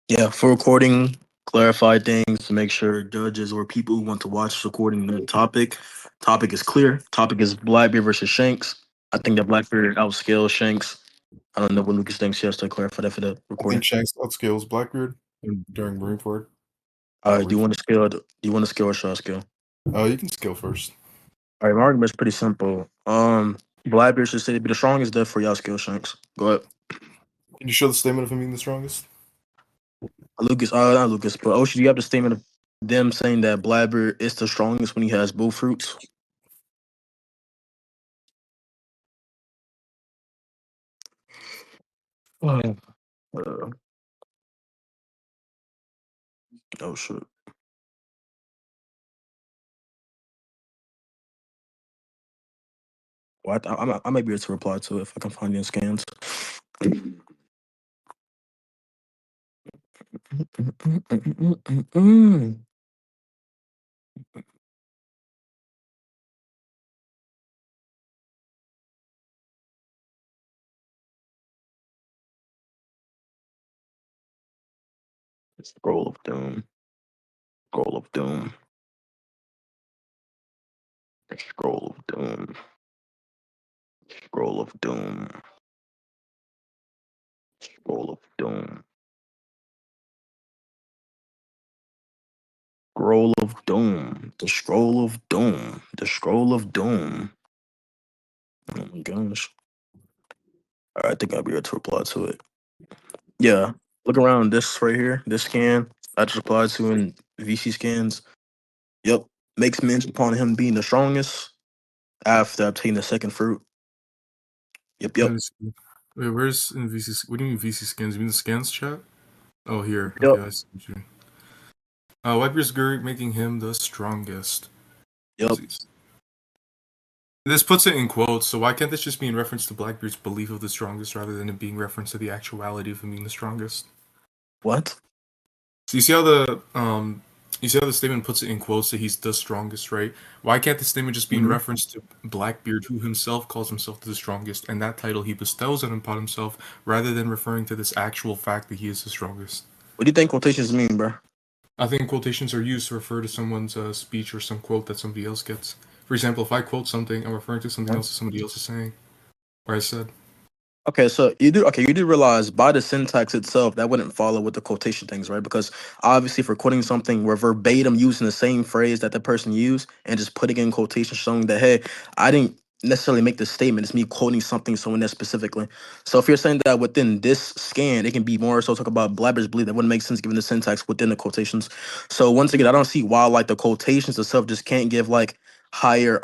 Yeah, for recording, clarify things to make sure judges or people who want to watch recording the topic. Topic is clear. Topic is Blackbeard versus Shanks. I think that Blackbeard outscales Shanks. I don't know what Lucas thinks. He has to clarify that for the I think recording. Shanks outscales Blackbeard during Marineford. Do you want to scale? Do you want to scale or should I scale? You can scale first. All right, my argument's pretty simple. Blackbeard should say to be the strongest, therefore y'all scale Shanks. Go ahead. Can you show the statement of him being the strongest? Lucas, not Lucas, but Oshi, do you have the statement of them saying that Blackbeard is the strongest when he has both fruits? Uh, oh shit. Well, I might be able to reply to it if I can find it in scans. Scroll of doom. Scroll of doom. Scroll of doom. Scroll of doom. Scroll of doom. Scroll of doom. The scroll of doom. The scroll of doom. Oh my gosh. I think I'll be able to reply to it. Yeah. Look around this right here. This scan. I just replied to in VC scans. Yep. Makes mention upon him being the strongest after obtaining the second fruit. Yep, Let yep. me see. Wait, where's in VC? What do you mean VC scans? You mean the scans chat? Oh, here. Yep. Okay, I see you. Wiper's Gurg making him the strongest. Yep. This puts it in quotes, so why can't this just be in reference to Blackbeard's belief of the strongest rather than it being reference to the actuality of him being the strongest? What? So you see how the statement puts it in quotes that he's the strongest, right? Why can't the statement just be in reference to Blackbeard, who himself calls himself the strongest, and that title he bestows upon himself, rather than referring to this actual fact that he is the strongest? What do you think quotations mean, bro? I think quotations are used to refer to someone's speech or some quote that somebody else gets. For example, if I quote something, I'm referring to something else that somebody else is saying, or I said. Okay, so you do realize by the syntax itself that wouldn't follow with the quotation things, right? Because obviously, if we're quoting something, we're verbatim using the same phrase that the person used and just putting in quotation, showing that hey, I didn't necessarily make the statement. It's me quoting something someone there specifically. So if you're saying that within this scan, it can be more so talk about Blabber's belief, that wouldn't make sense given the syntax within the quotations. So once again, I don't see why like the quotations itself just can't give like higher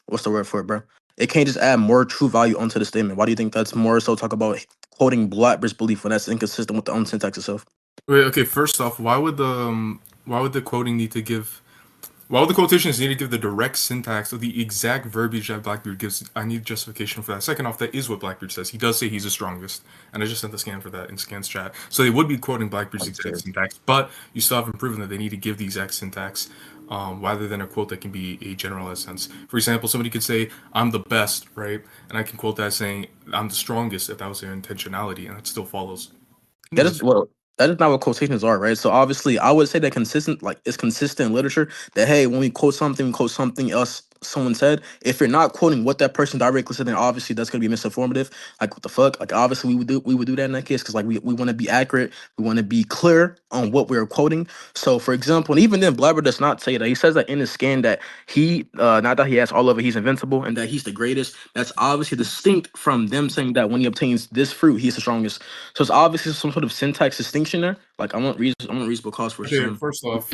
what's the word for it, bro? It can't just add more true value onto the statement. Why do you think that's more so talk about quoting Blackbeard's belief when that's inconsistent with the own syntax itself? Wait, okay. First off, why would the quoting need to give? Why would the quotations need to give the direct syntax of the exact verbiage that Blackbeard gives? I need justification for that. Second off, that is what Blackbeard says. He does say he's the strongest, and I just sent the scan for that in scans chat. So they would be quoting Blackbeard's exact syntax, but you still haven't proven that they need to give the exact syntax, rather than a quote that can be a generalized sense. For example, somebody could say, "I'm the best," right? And I can quote that saying, "I'm the strongest," if that was their intentionality, and it still follows. That is that is not what quotations are, right? So obviously, I would say that consistent, like it's consistent in literature that hey, when we quote something else someone said. If you're not quoting what that person directly said, then obviously that's gonna be misinformative. Like what the fuck? Like obviously we would do that in that case because like we want to be accurate, we want to be clear on what we're quoting. So for example, and even then, Blabber does not say that. He says that in his scan that he not that he has all of it, he's invincible and that he's the greatest. That's obviously distinct from them saying that when he obtains this fruit, he's the strongest. So it's obviously some sort of syntax distinction there. Like I want reasonable cause for Okay, some. first off,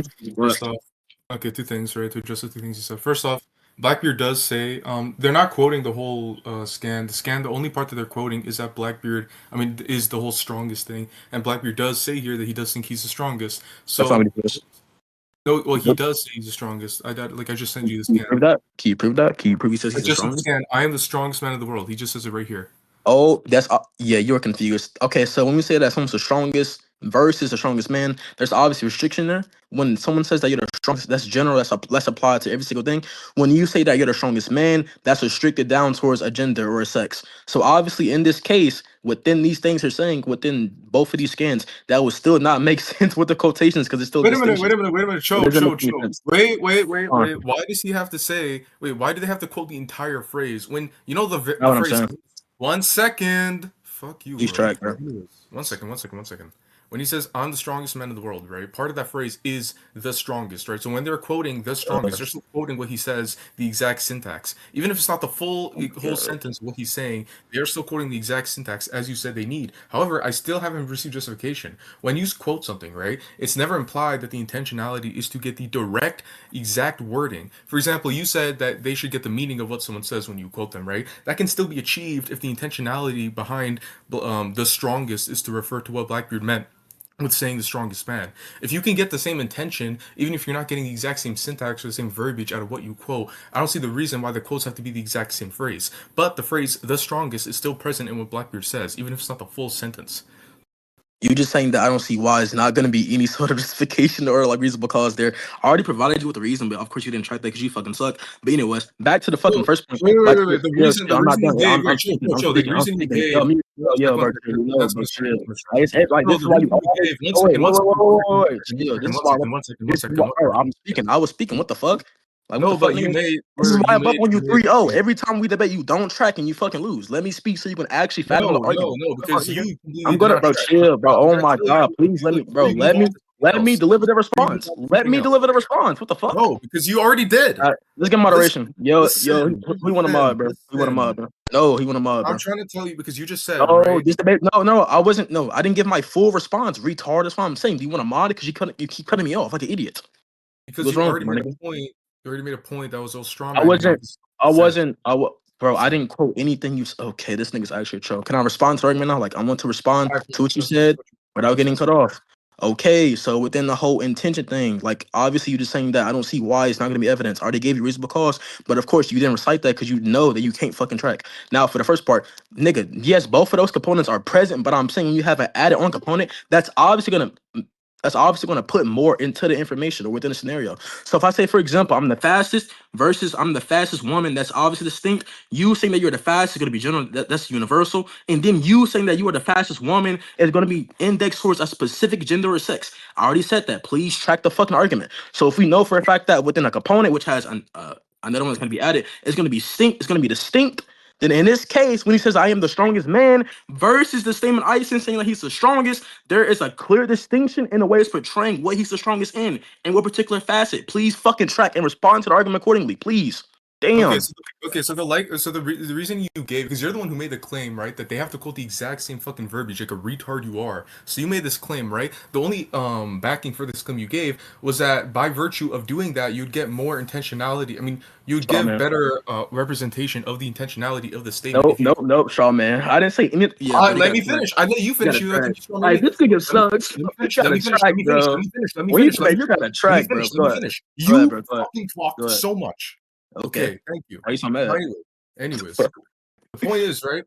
okay, two things, right? To address the two things you said. First off, Blackbeard does say they're not quoting the whole scan. The scan, the only part that they're quoting is that Blackbeard, is the whole strongest thing, and Blackbeard does say here that he does think he's the strongest. So That's not what he says. no, well, he does say he's the strongest. I just sent you the Can you scan. prove that? Can you prove that? Can you prove he says I he's the just sent the strongest? scan. I am the strongest man in the world. He just says it right here. Oh, that's yeah, you're confused. Okay, so when we say that someone's the strongest versus the strongest man, there's obviously restriction there. When someone says that you're the strongest, that's general. That's applied to every single thing. When you say that you're the strongest man, that's restricted down towards a gender or a sex. So obviously, in this case, within these things they're saying, within both of these scans, that would still not make sense with the quotations because it's still Wait a minute, distinction. wait a minute. It Choke, doesn't make choke, any choke. sense. Wait. Uh, Why does he have to say? Wait, why do they have to quote the entire phrase when you know That's the what I'm phrase? saying. 1 second. Fuck you, He's bro. track, bro. Anyways, 1 second. When he says "I'm the strongest man in the world," right? Part of that phrase is "the strongest," right? So when they're quoting "the strongest," they're still quoting what he says, the exact syntax, even if it's not the whole sentence of what he's saying. They're still quoting the exact syntax as you said they need. However, I still haven't received justification. When you quote something, right? It's never implied that the intentionality is to get the direct, exact wording. For example, you said that they should get the meaning of what someone says when you quote them, right? That can still be achieved if the intentionality behind the strongest is to refer to what Blackbeard meant with saying the strongest man. If you can get the same intention, even if you're not getting the exact same syntax or the same verbiage out of what you quote, I don't see the reason why the quotes have to be the exact same phrase. But the phrase "the strongest" is still present in what Blackbeard says, even if it's not the full sentence. You just saying that I don't see why it's not going to be any sort of justification or like reasonable cause there. I already provided you with the reason, but of course you didn't track that because you fucking suck. But anyways, back to the fucking Well, first point. wait. Like, The yo, reason, yo, I'm not done. you gave, I'm wait, chill, speaking. chill, I'm chill. The speaking. I'm reason you speaking. gave, Yo, me, one yo, second, bro, chill, no, that's bro, one chill. second. Like, it's like No, this the is why reason you. you gave, Oh, wait, wait, wait, wait, wait, wait, chill. This is why. This is why. Bro, I'm speaking. I was speaking. What the fuck? Like, what the No, fuck, but nigga? This is where why I'm up on you you 3-0. made. Every time we debate, you don't track and you fucking lose. Let me speak so you can actually fathom the argument. No, What the fuck, because nigga? you completely I'm did gonna, not bro, track. chill, bro. I'm Oh gonna my tell you god, please let me, before bro. you move on to something Let me else. deliver the Before you move response. on to Let something me else. deliver the response. What the fuck? No, because you already did. All right, let's get moderation. Yo, who want a mod, bro? Who want a mod, Listen. bro? No, he want a mod, I'm bro. trying to tell you because you just said, No, right? this debate. No, I wasn't. No, I didn't give my full response. Retard. That's what I'm saying. Do you want a mod? Because you keep cutting me off like an idiot. Because What's you wrong with already you, my made nigga? a point. You already made a point that was so straw I manning what wasn't. I you said. wasn't. Bro, I So, didn't quote anything you. Okay, this nigga's actually a troll. Can I respond to the argument now? Like, I want to respond alright, to what you let's finish said what without you getting said. cut off. Okay, so within the whole intention thing, like, obviously you just saying that I don't see why it's not going to be evidence. I already gave you reasonable cause, but of course you didn't recite that because you know that you can't fucking track. Now, for the first part, nigga, yes, both of those components are present, but I'm saying when you have an added on component, that's obviously gonna put more into the information or within the scenario. So if I say, for example, I'm the fastest versus I'm the fastest woman, that's obviously distinct. You saying that you're the fastest is going to be general, that's universal. And then you saying that you are the fastest woman is going to be indexed towards a specific gender or sex. I already said that. Please track the fucking argument. So if we know for a fact that within a component which has another one that's going to be added, it's going to be distinct. It's going to be distinct. Then in this case, when he says I am the strongest man versus the statement Ison saying that he's the strongest, there is a clear distinction in the way it's portraying what he's the strongest in what particular facet. Please fucking track and respond to the argument accordingly. Please. Okay, Damn. so the reason you gave because you're the one who made the claim, right, that they have to quote the exact same fucking verbiage like a retard you are. So you made this claim, right? The only backing for this claim you gave was that by virtue of doing that, you'd get more intentionality. I mean, you'd Straw give man. better representation of the intentionality of the statement Nope, if you. Straw man. I didn't say any. Yeah, but it Let got me tracked. finish. I let you You finish. gotta You I track. think you let Like me this nigga let me sucks. let me You finish. Let gotta me finish. track, bro. When you debate, you gotta track, bro. Let Go me ahead. finish. Go ahead, You bro. Go ahead. fucking Go talk ahead. so much. Okay. Okay, thank you. Why you so mad? Anyways, the point is, right?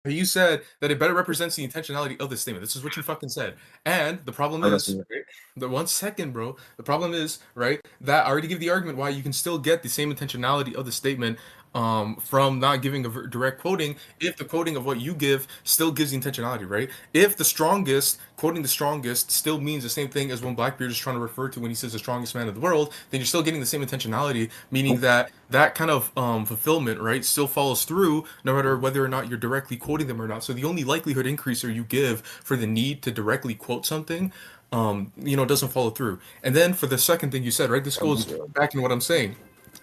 You said that it better represents the intentionality of the statement. This is what you fucking said. And the problem Oh, that's is, it. right, the 1 second, bro. The problem is, right, that I already give the argument why you can still get the same intentionality of the statement from not giving a direct quoting if the quoting of what you give still gives the intentionality, right? If the strongest, quoting the strongest still means the same thing as when Blackbeard is trying to refer to when he says the strongest man in the world, then you're still getting the same intentionality, meaning that that kind of fulfillment, right, still follows through no matter whether or not you're directly quoting them or not. So the only likelihood increaser you give for the need to directly quote something, doesn't follow through. And then for the second thing you said, right, this goes back in what I'm saying.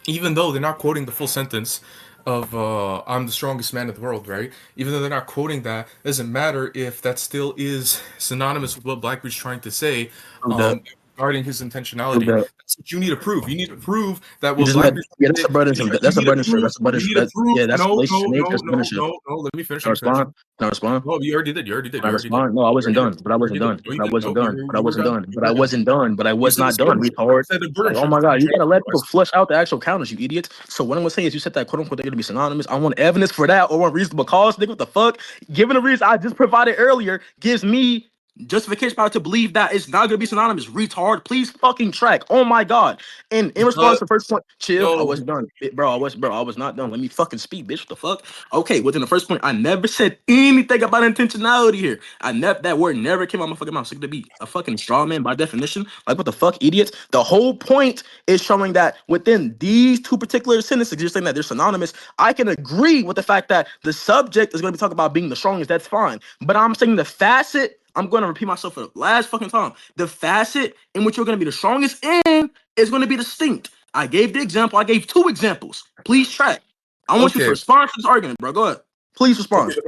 Even though they're not quoting the full sentence of "I'm the strongest man in the world," right? Even though they're not quoting that, it doesn't matter if that still is synonymous with what Blackbeard's trying to say Prove that. regarding his Prove intentionality. that. That's what you need to prove. You need to prove that You what just met. Blackbeard's Yeah, trying to that's say. a burden. That's a burden shirt. That's a burden You need shirt. to prove. Yeah, that's No, no, relationship. no, That's burden no, shirt. no, no. Let me finish. Can I respond? Can I respond? No, you already did. You already did. Can I You already did. respond? No, I You wasn't already did. done. But I You wasn't already did. done. No, you But I didn't. wasn't No, done. But I you were wasn't done. done. You But were I done. wasn't done. But I You was said the not done. burden. Retard. You said the burden Like, oh shirt. my god, you gotta let people Twice. flush out the actual counters, you idiot. So what I'm gonna say is, you said that quote unquote they're gonna be synonymous. I want evidence for that or one reasonable cause, nigga. What the fuck? Given the reason I just provided earlier gives me justification power to believe that it's not gonna be synonymous. Retard, please fucking track. Oh my god. And in response to the first point, chill. I No. wasn't done, bro. I was not done. Let me fucking speak, bitch. What the fuck? Okay, within the first point, I never said anything about intentionality here. That word never came out my fucking mouth. So to be a fucking straw man by definition, like what the fuck, idiots? The whole point is showing that within these two particular sentences, you're saying that they're synonymous. I can agree with the fact that the subject is going to be talking about being the strongest. That's fine. But I'm saying the facet, I'm going to repeat myself for the last fucking time. The facet in which you're going to be the strongest in is going to be distinct. I gave the example. I gave two examples. Please track. I want you to Okay. respond to this argument, bro. Go ahead. Please respond. Okay, the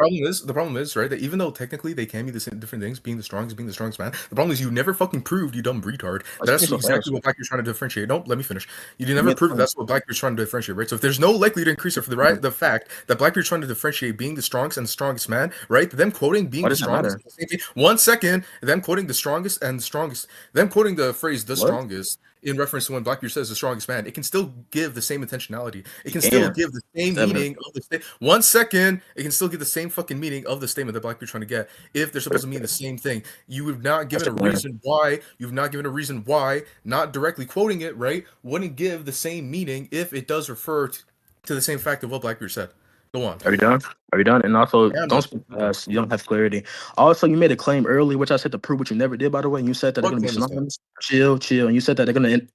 problem is, right, that even though technically they can be the same different things, being the strongest man, the problem is you never fucking proved, you dumb retard, that's so exactly fast. what Blackbeard's trying to differentiate. No, let me finish. You You never made the proved point. that's what Blackbeard's trying to differentiate, right? So if there's no likelihood increase for the fact that Blackbeard's trying to differentiate being the strongest and the strongest man, right? Them quoting being Why the does that strongest, matter? is the same thing. 1 second, them quoting the strongest and the strongest, them quoting the phrase the What? strongest in reference to when Blackbeard says the strongest man, it can still give the same intentionality. It can still Damn. give the same Seven. meaning of the statement. 1 second, it can still give the same fucking meaning of the statement that Blackbeard's trying to get. If they're supposed to mean the same thing, you have not given a reason why. You've not given a reason why not directly quoting it, right? Wouldn't give the same meaning if it does refer to the same fact of what Blackbeard said. Go on. Are you done? Are you done? And also, Yeah, don't speak fast. You don't have clarity. Also, you made a claim earlier, which I said to prove, which you never did, by the way. And you said that they're What going to be claim is that? synonymous. Chill. And you said that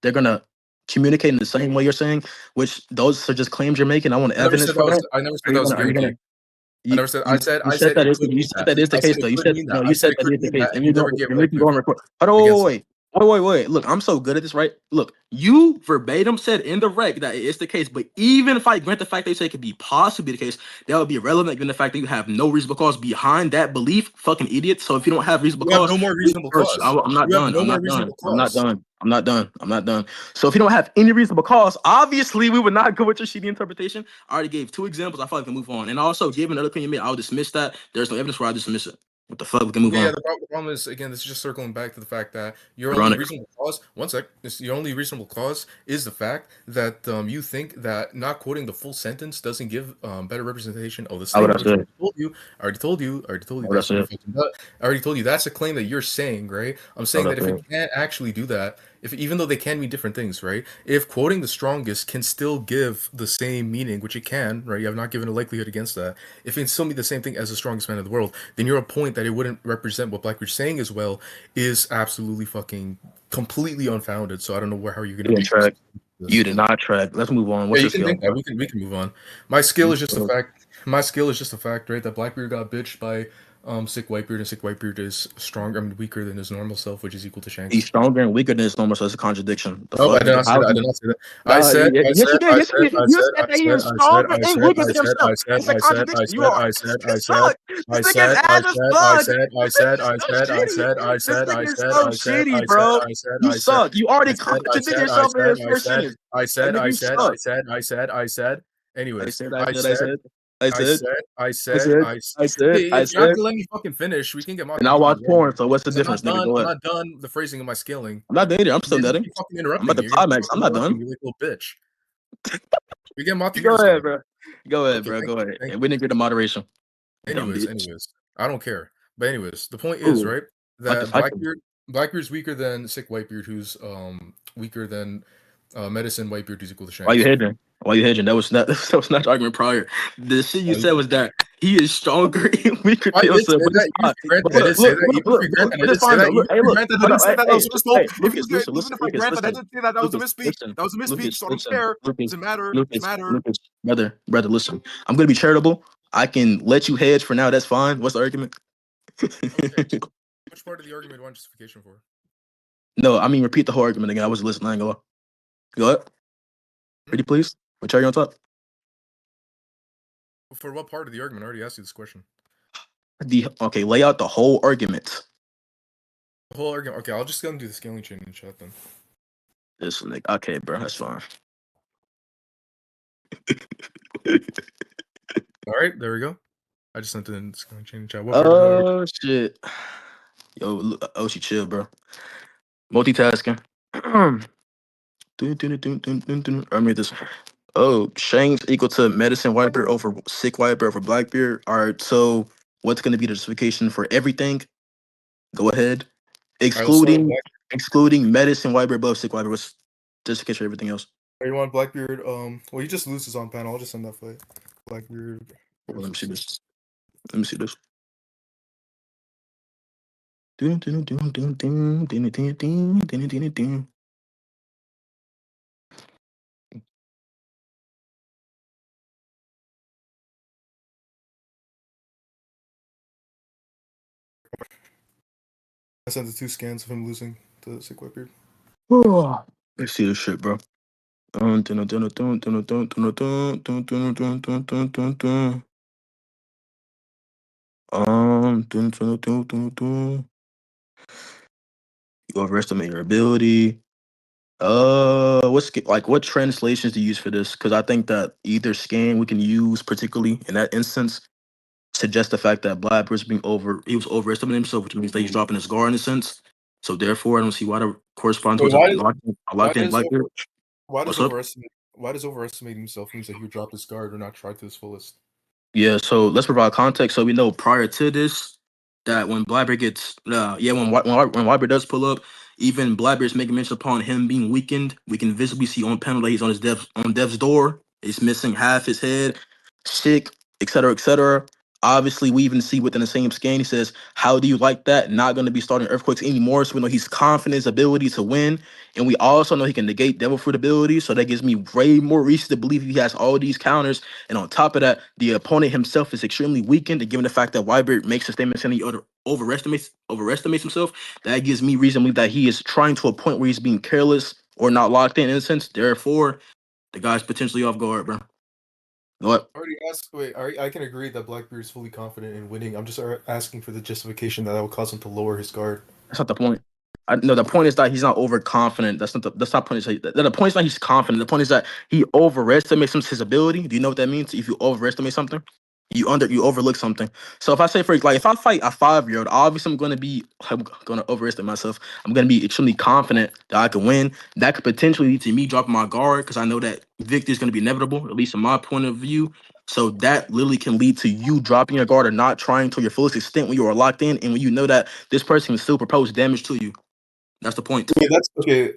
they're gonna communicate in the same way you're saying, which those are just claims you're making. I want I never evidence said for that was. that. I never Are said you that was a gonna? Are you guarantee. gonna? I never said. I said. You I said said that it is could you mean said that. that is the I case said it though. You could said mean no. that. I You said said it that could is the mean case, that, and and you never get you're like making go on record. against it. Hold on, wait. Look, I'm so good at this, right? Look, you verbatim said in the rec that it's the case, but even if I grant the fact that you say it could be possibly the case, that would be irrelevant given the fact that you have no reasonable cause behind that belief. Fucking idiot. So if you don't have reasonable You have cause, no more reasonable cause. I'm not You have done. no I'm more not done. reasonable I'm not cause. done. I'm not done. I'm not done. So if you don't have any reasonable cause, obviously we would not go with your shitty interpretation. I already gave two examples. I feel like we can move on. And also, given another opinion made, I'll dismiss that. There's no evidence where I dismiss it. What the fuck? We can move Okay, yeah, on. the problem is, again, this is just circling back to the fact that your only Ironic. reasonable cause, one sec, your only reasonable cause is the fact that you think that not quoting the full sentence doesn't give better representation of the How would I statement, which say? I already told you How would I that's say? what it fucking does. I already told you that's a claim that you're saying, right? I'm How saying would that I if say? it can't actually do that, if even though they can mean different things, right? If quoting the strongest can still give the same meaning, which it can, right? You have not given a likelihood against that. If it can still mean the same thing as the strongest man in the world, then your point that it wouldn't represent what Blackbeard's saying as well is absolutely fucking completely unfounded. So I don't know how you're You gonna didn't track. You did not track. Let's move on. What's Yeah, your you can skill? think that. We can move on. My skill is just a fact. My skill is just a fact, right? That Blackbeard got bitched by Sick Whitebeard, and Sick Whitebeard is stronger, I mean weaker than his normal self, which is equal to Shanks. He's stronger and weaker than his normal, so it's a contradiction. The Nope, I fuck? did not say How that. I you? did not say that. Nah, yes, you did. Yes, you did. You said that he is stronger and weaker than himself. It's a contradiction. You are. You suck. This nigga's ass is fuck. This nigga is so shitty, bro. You suck. You already contradicted yourself in his first sentence. Like, nigga, you suck. I Anyways, said. I said. I said. I said. I said. I said. Okay, I if you're not said. gonna let me fucking finish, we can get mocked And I watch immediately. porn. So what's the 'Cause difference, nigga? Go I'm ahead. not done with the phrasing of my scaling. I'm not dating. I'm still You're gonna dating. keep fucking I'm interrupting about me. to You're gonna keep climax. I'm fucking not interrupting done. me like a little bitch. We get mocked Go immediately. ahead, bro. Go ahead, Okay, bro. Go ahead. thank And we didn't get the moderation. Dumb Anyways, bitch. I don't care. But anyways, the point is, Ooh, right, like the that fact. Blackbeard's weaker than Sick Whitebeard, who's weaker than Medicine Whitebeard, who's equal to Why you Shanks. hedging? Why you hedging? That was not that was not the argument prior. The shit you said was that he is stronger and weaker I than did himself, say but it's that. Even not. if you grant But that I did say that. Even if you grant that I but did it's say fine that. though. Even Look, if hey, you look, grant that I hold did up, say that. That was a misspoke. hey, Lucas, Even if I grant that I didn't say that, that was a misspeak. That was a misspeak, so I don't care. Doesn't matter. Doesn't matter. Lucas, brother, listen. I'm gonna be charitable. I can let you hedge for now. That's fine. What's the argument? Okay. Which part of the argument do you want justification for? No, I mean repeat the whole argument again. I was listening. I ain't gonna lie. Go ahead. Pretty please. With cherry on top. For what part of the argument? I already asked you this question. Okay, lay out the whole argument. The whole argument. Okay, I'll just go and do the scaling chain in chat then. This nigga. Okay, bro, that's fine. All right, there we go. I just sent it in the scaling chain in chat. What part Oh shit. Yo, she chill, bro. Multitasking. I made this. Oh, Shanks equal to medicine Whitebeard over sick Whitebeard over Blackbeard. All right, so what's gonna be the justification for everything? Go ahead. let's start with Excluding medicine, Whitebeard, above sick Whitebeard. What's just in case for everything else? You want Blackbeard? Well, he just loses on panel. I'll just end that fight. Blackbeard. Hold on, let me see this. Let me see this. Dun, dun, dun, dun, dun, dun, dun, dun, dun, dun, dun. I sent the 2 scans of him losing to Sick Whitebeard. Let's see this shit, bro. Dun, dun, dun, dun, dun, dun, dun, dun, dun, dun, dun, dun, dun, dun, dun. Dun, dun, dun, dun, dun. You overestimate your ability. What translations do you use for this? Because I think that either scan we can use, particularly in that instance, suggests the fact that Blackbeard's he was overestimating himself, which means that he's dropping his guard in a sense. So therefore, I don't see why that corresponds Wait, with a why does why locked in does Blackbeard. What's up? why does overestimating himself means that he dropped his guard or not tried to his fullest? Yeah, so let's provide context. So we know prior to this that when Blackbeard gets, when Whitebeard does pull up, even Blackbeard's making mention upon him being weakened. We can visibly see on panel that he's on Dev's door. He's missing half his head, sick, etc., etc. Obviously, we even see within the same scan, he says, "How do you like that? Not going to be starting Earthquakes anymore." So we know he's confident in his ability to win, and we also know he can negate Devil Fruit ability. So that gives me way more reason to believe he has all these counters. And on top of that, the opponent himself is extremely weakened. And given the fact that Whitebeard makes a statement saying he overestimates himself, that gives me reason to believe that he is trying to a point where he's being careless or not locked in a sense. Therefore, the guy's potentially off guard, bro. What? I can agree that Blackbeard is fully confident in winning. I'm just asking for the justification that will cause him to lower his guard. That's not the point. No, the point is that he's not overconfident. That's not point. The point is not he's confident. The point is that he overestimates his ability. Do you know what that means? If you overestimate something, you overlook something. So if I say if I fight a 5-year-old, obviously I'm gonna overestimate myself. I'm gonna be extremely confident that I can win. That could potentially lead to me dropping my guard because I know that victory is gonna be inevitable, at least in my point of view. So that literally can lead to you dropping your guard or not trying to your fullest extent when you are locked in and when you know that this person can still propose damage to you. That's the point. Okay, that's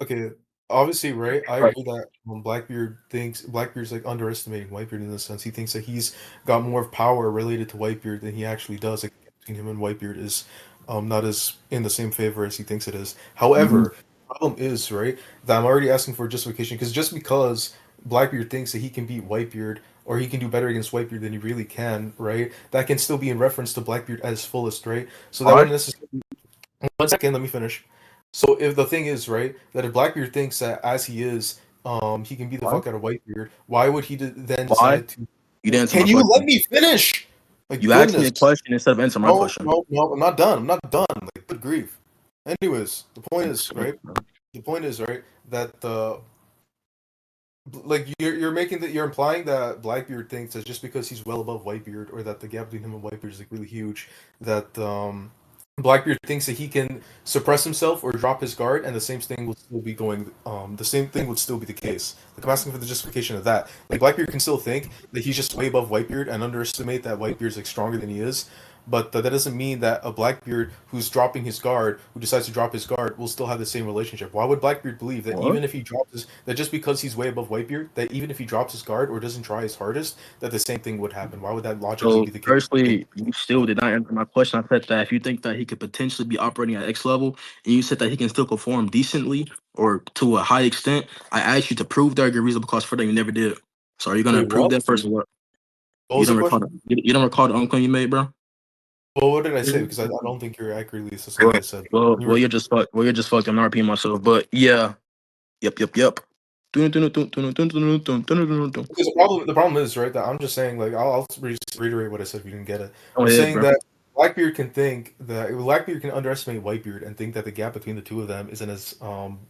okay. Obviously, right? I Right. agree that Blackbeard's like underestimating Whitebeard in this sense. He thinks that he's got more of power related to Whitebeard than he actually does. Like between him and Whitebeard is not as in the same favor as he thinks it is. Mhm. However, the problem is, right, that I'm already asking for justification because just because Blackbeard thinks that he can beat Whitebeard or he can do better against Whitebeard than he really can, right? That can still be in reference to Blackbeard at his fullest, right? So that All right. wouldn't necessarily. 1 second, let me finish. So if the thing is right that if Blackbeard thinks that as he is, he can beat the Why? fuck out of Whitebeard, why would he then Why? decide to? You didn't answer Can my you let question. me finish? My You asked me goodness. a question instead of answering my No, question. no, no. I'm not done. I'm not done. Like good grief. Anyways, the point is So, right. The point is right that the like you're implying that Blackbeard thinks that just because he's well above Whitebeard or that the gap between him and Whitebeard is like really huge that Blackbeard thinks that he can suppress himself or drop his guard and the same thing would still be going the same thing would still be the case. Like I'm asking for the justification of that. Like Blackbeard can still think that he's just way above Whitebeard and underestimate that Whitebeard's like stronger than he is. But that doesn't mean that a Blackbeard who's dropping his guard, who decides to drop his guard, will still have the same relationship. Why would Blackbeard believe that what? even if he drops his, that just because he's way above Whitebeard, that even if he drops his guard or doesn't try his hardest, that the same thing would happen? Why would that logically So, be the case? firstly, you still did not answer my question. I said that if you think that he could potentially be operating at X level, and you said that he can still perform decently or to a high extent, I asked you to prove that your reasonable cause for that you never did. So, are you gonna Wait, prove what? that first or what? What You was the don't recall? question? You don't recall the claim you made, bro? Well, what did I say? Because I don't think you're accurately assessing Well, what I said. You well, you're just fucked. Well, you're just fucked. I'm not repeating myself, but yeah, yep. Dun, dun, dun, dun, dun, dun, dun, dun, dun, dun, dun. Because the problem is right that I'm just saying like I'll just reiterate what I said if you didn't get it. Go I'm ahead, saying bro. that Blackbeard can underestimate Whitebeard and think that the gap between the two of them isn't as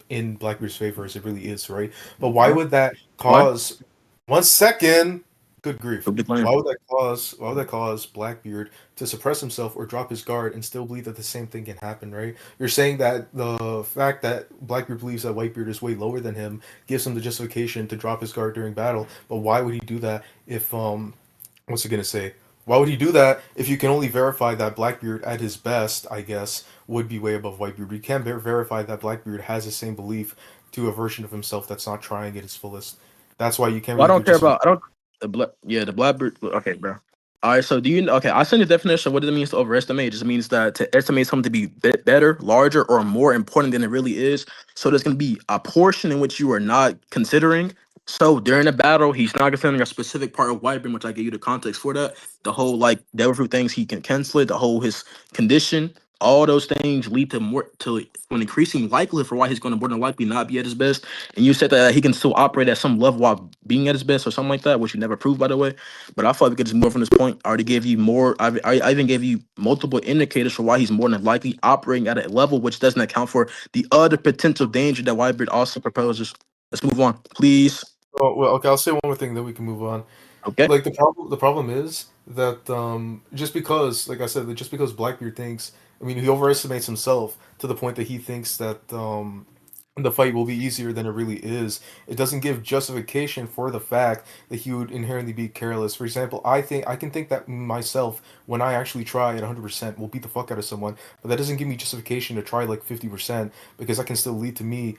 in Blackbeard's favor as it really is, right? But why Why? would that Why? cause 1 second? Good grief. Prove the claim. Why would that cause Blackbeard to suppress himself or drop his guard and still believe that the same thing can happen, right? You're saying that the fact that Blackbeard believes that Whitebeard is way lower than him gives him the justification to drop his guard during battle, but why would he do that if what's it gonna say? Why would he do that if you can only verify that Blackbeard at his best, I guess, would be way above Whitebeard? You can't verify that Blackbeard has the same belief to a version of himself that's not trying at his fullest. That's why you can't Well, I really don't give care just. about. I don't. The Blackbeard. Okay, bro. All right. So do you? Okay, I send the definition of what it means to overestimate. It just means that to estimate something to be better, larger, or more important than it really is. So there's going to be a portion in which you are not considering. So during the battle, he's not considering a specific part of Whitebeard, which I gave you the context for that. The whole like devil fruit things he can cancel it. The whole his condition. All those things lead to more to an increasing likelihood for why he's going to more than likely not be at his best. And you said that he can still operate at some level while being at his best or something like that, which you never proved, by the way. But I thought we could just move from this point. I already gave you more. I even gave you multiple indicators for why he's more than likely operating at a level which doesn't account for the other potential danger that Whitebeard also proposes. Let's move on, please. Oh, well, okay, I'll say one more thing, then we can move on. Okay. Like the problem is that just because, like I said, just because Blackbeard thinks, I mean, he overestimates himself to the point that he thinks that the fight will be easier than it really is. It doesn't give justification for the fact that he would inherently be careless. For example, I can think that myself when I actually try at 100% will beat the fuck out of someone, but that doesn't give me justification to try like 50% because that can still lead to me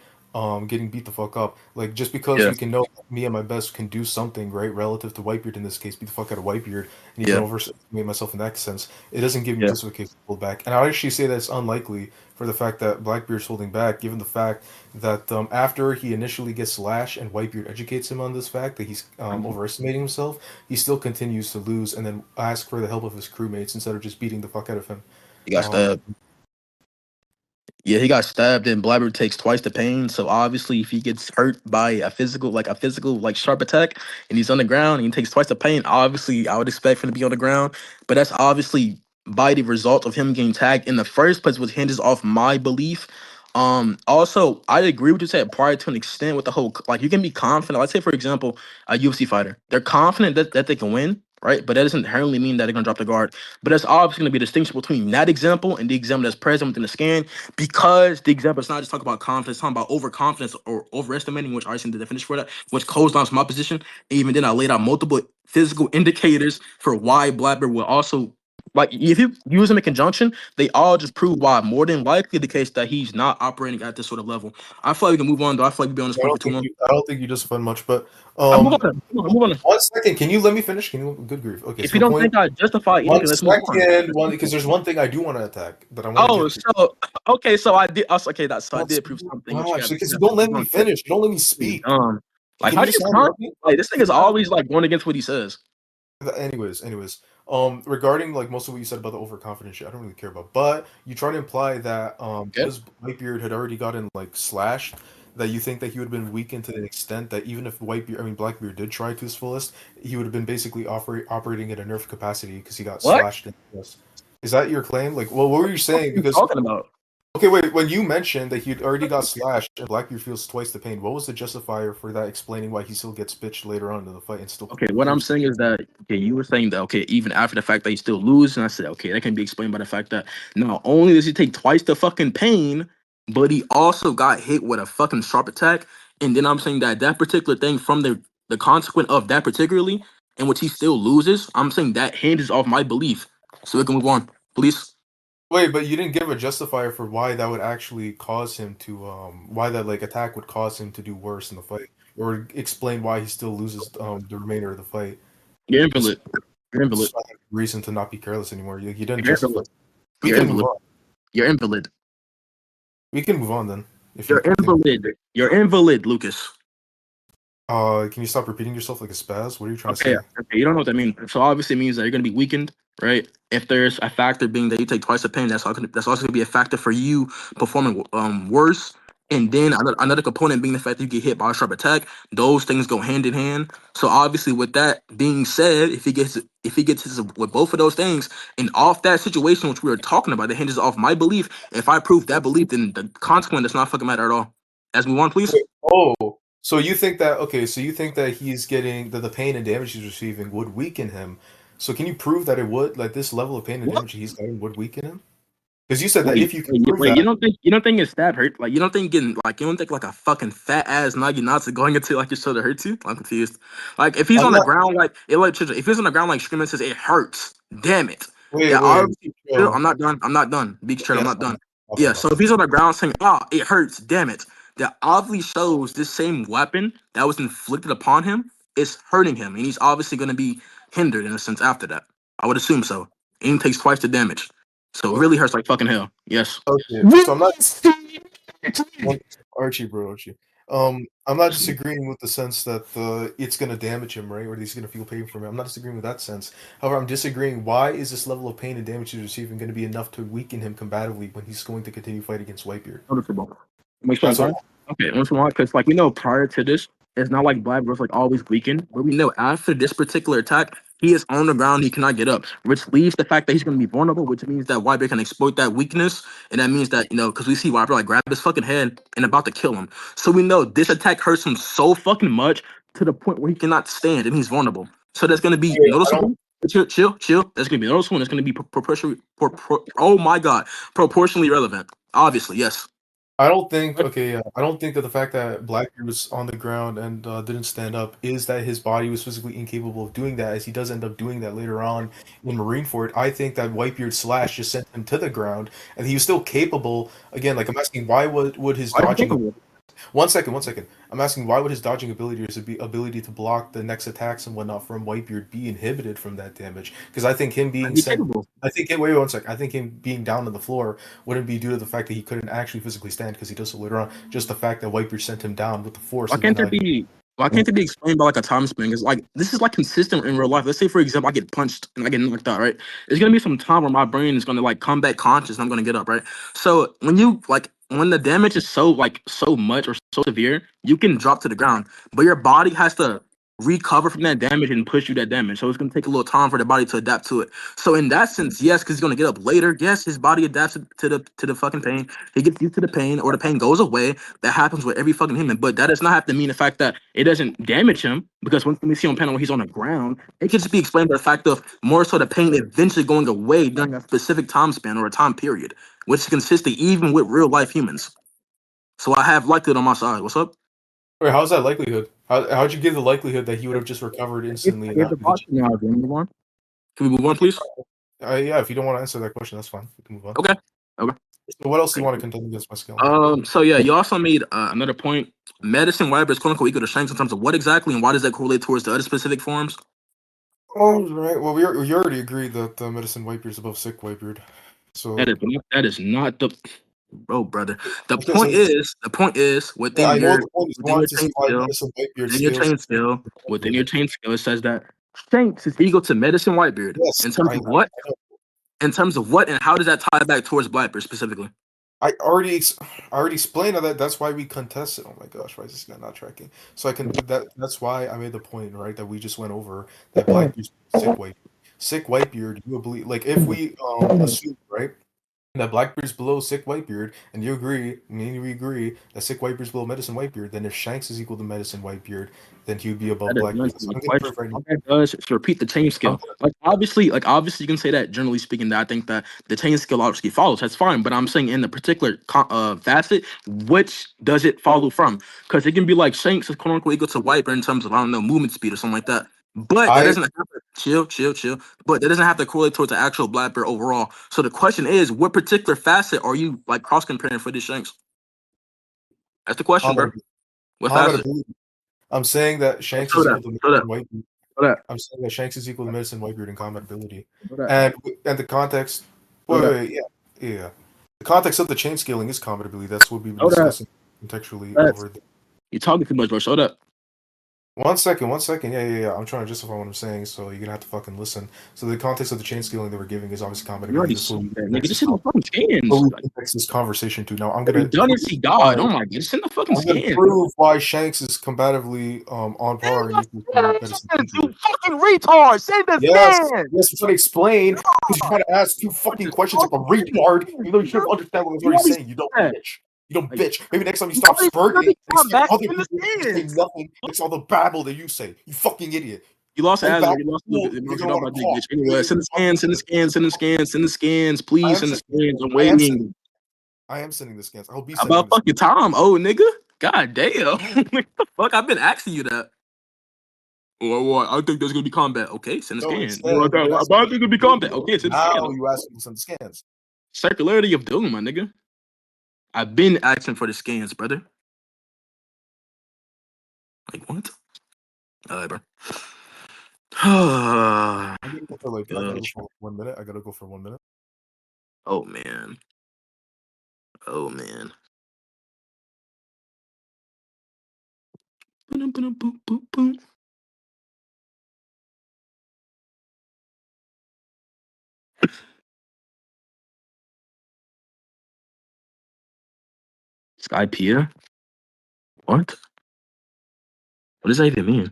getting beat the fuck up. Like just because Yeah. we can know me at my best can do something, right, relative to Whitebeard in this case, beat the fuck out of Whitebeard, and even Yeah. overestimate myself in that sense, it doesn't give me Yeah. justification to pull back. And I would actually say that it's unlikely for the fact that Blackbeard's holding back, given the fact that after he initially gets slashed and Whitebeard educates him on this fact that he's overestimating himself, he still continues to lose and then ask for the help of his crewmates instead of just beating the fuck out of him. He got stabbed. Yeah, he got stabbed and Blabber takes twice the pain. So obviously if he gets hurt by a physical sharp attack and he's on the ground and he takes twice the pain, obviously I would expect him to be on the ground. But that's obviously by the result of him getting tagged in the first place, which hinges off my belief. Also I agree with you said prior to an extent with the whole like you can be confident. Let's say for example, a UFC fighter. They're confident that they can win, right? But that doesn't inherently mean that they're gonna drop the guard. But that's obviously gonna be a distinction between that example and the example that's present within the scan because the example is not just talking about confidence, it's talking about overconfidence or overestimating, which I seen the definition for that, which goes down to my position. Even then, I laid out multiple physical indicators for why Blackbeard will also like if you use them in conjunction, they all just prove why more than likely the case that he's not operating at this sort of level. I feel like we can move on though. I feel like we've been on this point for too long. I don't think you justified much, but I move on. Move on. 1 second. Can you let me finish? Can you? Good grief. Okay, If so you the don't point. think I justify One anything, let's move on. second, one because there's one thing I do want to attack that I want to Oh, get to. so okay, so I did. Okay, that's so I did prove something. Which Gosh, because you don't let me finish. You don't let me speak. Like Can how you do just you not con- let me? like this thing is always like going against what he says. Anyways, regarding like most of what you said about the overconfident shit, I don't really care about. But you try to imply that Okay. because Whitebeard had already gotten like slashed, that you think that he would have been weakened to the extent that even if Blackbeard did try to his fullest, he would have been basically operating at a nerf capacity because he got What? slashed in the chest. Is that your claim? Like, well, what were you saying? What are you Because talking about? okay, wait. When you mentioned that he'd already got slashed and Blackbeard feels twice the pain, what was the justifier for that? Explaining why he still gets bitched later on in the fight and still. Okay, what I'm saying is that okay, you were saying that okay, even after the fact that he still loses, and I said okay, that can be explained by the fact that not only does he take twice the fucking pain, but he also got hit with a fucking sharp attack, and then I'm saying that that particular thing from the consequence of that particularly, in which he still loses, I'm saying that hinges off my belief. So we can move on, please. Wait, but you didn't give a justifier for why that would actually cause him to why that like attack would cause him to do worse in the fight, or explain why he still loses the remainder of the fight. You're Just invalid. You're invalid. reason to not be careless anymore. You didn't You're justify. invalid. We You're can move invalid. on. You're invalid. We can move on then. If You're you think. invalid. You're invalid, Lucas. Can you stop repeating yourself like a spaz? What are you trying to Okay, say? okay, you don't know what that means. So obviously it means that you're gonna be weakened, right? If there's a factor being that you take twice the pain, that's also gonna be a factor for you performing worse. And then another component being the fact that you get hit by a sharp attack. Those things go hand in hand. So obviously, with that being said, if he gets hit with both of those things, and off that situation which we were talking about, that hinges off my belief. If I prove that belief, then the consequence does not fucking matter at all. As we want, please. Wait, oh, so you think that okay? So you think that he's getting the pain and damage he's receiving would weaken him? So can you prove that it would like this level of pain and What? damage he's getting would weaken him? Because you said that if you can prove wait, that, you don't think your stab hurt? Like you don't think getting like you don't think like a fucking fat ass Naginata going into like your shoulder hurts you? I'm confused. Like if he's I'm on the not. ground like if he's on the ground like screaming says it hurts, damn it. Wait, Yeah, wait. obviously Yo, I'm not done. I'm not done. Be straight, okay, I'm that's not fine. done. My Yeah, fault, my so if fault. he's on the ground saying, it hurts, damn it, that obviously shows this same weapon that was inflicted upon him is hurting him, and he's obviously gonna be hindered in a sense after that. I would assume so. Aim takes twice the damage. So it Oh, really hurts like fucking hell. Yes. okay, so I'm not. Well, Archie, bro, Archie. I'm not disagreeing with the sense that it's gonna damage him, right? Or that he's gonna feel pain from it. I'm not disagreeing with that sense. However, I'm disagreeing. Why is this level of pain and damage he's receiving going to be enough to weaken him combatively when he's going to continue fight against Whitebeard? Noticeable. Makes sense, That's right? all. Okay, once in a while, because like we know prior to this, it's not like Blackbeard's like always weakened, but we know after this particular attack, he is on the ground, he cannot get up, which leaves the fact that he's going to be vulnerable, which means that Whitebeard can exploit that weakness, and that means that because we see Whitebeard like grab his fucking head and about to kill him, so we know this attack hurts him so fucking much to the point where he cannot stand and he's vulnerable. So that's going to be Yeah, I don't. noticeable. Chill. That's going to be noticeable. And it's going to be proportionally. Oh my god, proportionally relevant. Obviously, yes. I don't think. Okay, yeah, I don't think that the fact that Blackbeard was on the ground and didn't stand up is that his body was physically incapable of doing that, as he does end up doing that later on in Marineford. I think that Whitebeard's slash just sent him to the ground, and he was still capable. Again, like I'm asking, why would his Why do you dodging? think of it? One second, one second. I'm asking why would his dodging ability or his ability to block the next attacks and whatnot from Whitebeard be inhibited from that damage? Because I think him being Be sent, capable. I think wait one sec. I think him being down on the floor wouldn't be due to the fact that he couldn't actually physically stand because he does so later on. Just the fact that Whitebeard sent him down with the force Why and then can't there be? Why can't it be explained by like a time span? Because like this is like consistent in real life. Let's say for example, I get punched and I get knocked out, right? There's gonna be some time where my brain is gonna like come back conscious and I'm gonna get up, right? So when the damage is so much or so severe, you can drop to the ground, but your body has to recover from that damage and push you that damage. So it's gonna take a little time for the body to adapt to it. So in that sense, yes, because he's gonna get up later. Yes, his body adapts to the fucking pain. He gets used to the pain, or the pain goes away. That happens with every fucking human, but that does not have to mean the fact that it doesn't damage him. Because when we see on panel when he's on the ground, it can just be explained by the fact of more so the pain eventually going away during a specific time span or a time period, which is consistent even with real life humans. So I have likelihood on my side. What's up? wait, how's that likelihood? How'd you give the likelihood that he would have just recovered instantly I and gave not the be the boxing now. Can we move on? Can we move on, Okay, please? yeah, if you don't want to answer that question, that's fine. We can move on. Okay. Okay. So what else do you want to contend against my skill? So yeah, you also made another point. Medicine, whatever is quote unquote equal to Shanks in terms of what exactly and why does that correlate towards the other specific forms? Oh, right. Well, we already agreed that medicine Whitebeard is above sick Whitebeard. So That is not the brother. okay, so The point is yeah, I know what the point is. You wanted to see why medicine Whitebeard scales. within your chain skill, it says that Shanks is equal to medicine Whitebeard. Yes, In terms I of what? know. In terms of what and how does that tie back towards Blackbeard specifically? I already explained that. That's why we contested. Oh my gosh, why is this guy not tracking? So I can that's why I made the point, right, that we just went over that Blackbeard's sick Whitebeard. Sick Whitebeard, you will believe, like if we assume, right, that Blackbeard's below sick Whitebeard, and you agree, me and you agree that sick Whitebeard's below medicine Whitebeard, then if Shanks is equal to medicine Whitebeard, then he would be above That is not Blackbeard. So the I'm gonna question. prove right now. All that does is repeat the chain I'm skill. Like obviously, you can say that generally speaking. That I think that the chain skill obviously follows. That's fine. But I'm saying in the particular facet, which does it follow from? Because it can be like Shanks is quote unquote equal to Wiper in terms of I don't know movement speed or something like that. But that I doesn't have to chill. But that doesn't have to correlate towards the actual Blackbeard overall. So the question is, what particular facet are you like cross comparing for this Shanks? That's the question, bro. combat What combat facet? ability. I'm saying that Shanks Show is that. equal to Show that. medicine Whitebeard. Show that. I'm saying that Shanks is equal to medicine Whitebeard in combat ability. Show that. And the context. Show that. Yeah. The context of the chain scaling is combat ability. That's what we've been Show that. discussing contextually That's over. you talking too much, bro. Show that. One second. Yeah. I'm trying to justify what I'm saying, so you're gonna have to fucking listen. So the context of the chain scaling that we're giving is obviously combat You ability. already That's said what we that, nigga. context Just this, in the fucking what scans. we Like, context this conversation to. Now I'm you gonna done and prove see God. why Oh my god, just in the fucking I'm gonna scans. prove why Shanks is combatively on par and equal to medicine You Whitebeard. fucking retard! Say the Yes, stand! yes, I'm trying to explain because you're trying to ask two fucking questions like a retard. You know you should understand what I was You already already saying. You don't said that. bitch. You don't Like, bitch. Maybe next time you You stop already spurting and come expect back other in the people to say stands! nothing. It's all the babble that you say. You fucking idiot. You lost Hey, Azure. back You lost cool, Lukas. You you're lost gonna it want by to Big cough. Bitch. Anyway, send the scans. Send the scans. Send the scans. Send the scans. I Please am send the sending. scans. I'm I am sending. waiting. I am sending the scans. I'll be sending About the scans. fucking time. Oh, nigga. God damn. What the fuck? I've been asking you that. Well, I think there's gonna be combat. Okay, send a So scan. instead, Well, I you ask think me there's gonna be combat. Okay, send a now scan. you ask me to send the scans. Circularity of doom, my nigga. I've been asking for the scans, brother. Like what? Alright, bro. I'm gonna go for like I gotta go Gosh. for 1 minute. I gotta go for 1 minute. Oh man. Oh man. Boom, boom, boom, boom, boom. Skypea? What? What does that even mean?